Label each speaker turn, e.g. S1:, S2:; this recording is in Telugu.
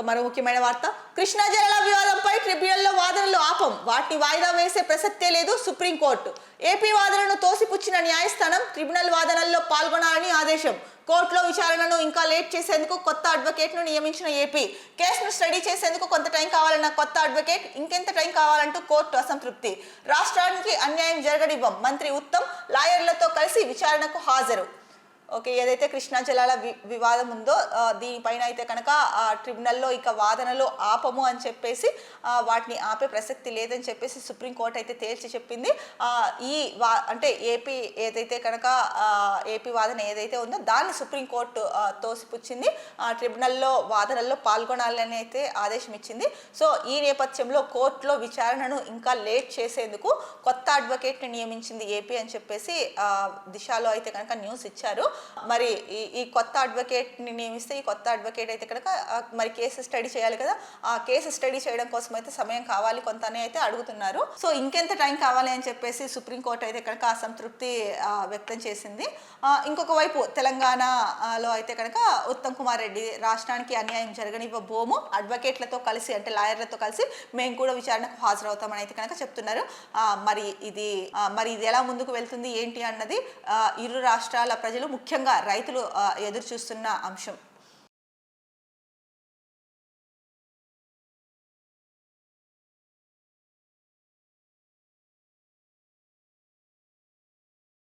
S1: మరో ముఖ్యమైన వార్త, కృష్ణా జలాల వివాదంపై ట్రిబ్యునల్లో వాదనలు ఆపం, వాటిని వాయిదా వేసే ప్రసక్తే లేదు సుప్రీంకోర్టు. ఏపీ వాదనను తోసిపుచ్చిన న్యాయస్థానం ట్రిబ్యునల్ వాదనల్లో పాల్గొనాలని ఆదేశం. కోర్టులో విచారణను ఇంకా లేట్ చేసేందుకు కొత్త అడ్వకేట్ను నియమించిన ఏపీ. కేసును స్టడీ చేసేందుకు కొంత టైం కావాలన్న కొత్త అడ్వకేట్ ఇంకెంత టైం కావాలంటూ కోర్టు అసంతృప్తి. రాష్ట్రానికి అన్యాయం జరగనివ్వం, మంత్రి ఉత్తమ్ లాయర్లతో కలిసి విచారణకు హాజరు. ఓకే, ఏదైతే కృష్ణా జలాల వివాదం ఉందో దీనిపైన అయితే కనుక ట్రిబ్యునల్లో ఇక వాదనలు ఆపము అని చెప్పేసి వాటిని ఆపే ప్రసక్తి లేదని చెప్పేసి సుప్రీంకోర్టు అయితే తేల్చి చెప్పింది. అంటే ఏపీ ఏదైతే కనుక ఏపీ వాదన ఏదైతే ఉందో దాన్ని సుప్రీంకోర్టు తోసిపుచ్చింది. ట్రిబ్యునల్లో వాదనల్లో పాల్గొనాలని అయితే ఆదేశం ఇచ్చింది. సో ఈ నేపథ్యంలో కోర్టులో విచారణను ఇంకా లేట్ చేసేందుకు కొత్త అడ్వకేట్ని నియమించింది ఏపీ అని చెప్పేసి దిశలో అయితే కనుక న్యూస్ ఇచ్చారు. మరి ఈ కొత్త అడ్వకేట్ ని నియమిస్తే ఈ కొత్త అడ్వకేట్ అయితే కనుక మరి కేసు స్టడీ చేయాలి కదా, ఆ కేసు స్టడీ చేయడం కోసం అయితే సమయం కావాలి కొంత అని అయితే అడుగుతున్నారు. సో ఇంకెంత టైం కావాలి అని చెప్పేసి సుప్రీంకోర్టు అయితే కనుక అసంతృప్తి వ్యక్తం చేసింది. ఇంకొక వైపు తెలంగాణలో అయితే కనుక ఉత్తమ్ కుమార్ రెడ్డి రాష్ట్రానికి అన్యాయం జరగనివ్వబోము, అడ్వకేట్లతో కలిసి అంటే లాయర్లతో కలిసి మేము కూడా విచారణకు హాజరవుతామని అయితే కనుక చెప్తున్నారు. మరి ఇది ఎలా ముందుకు వెళ్తుంది ఏంటి అన్నది ఇరు రాష్ట్రాల ప్రజలు ముఖ్యంగా రైతులు ఎదురు చూస్తున్న అంశం.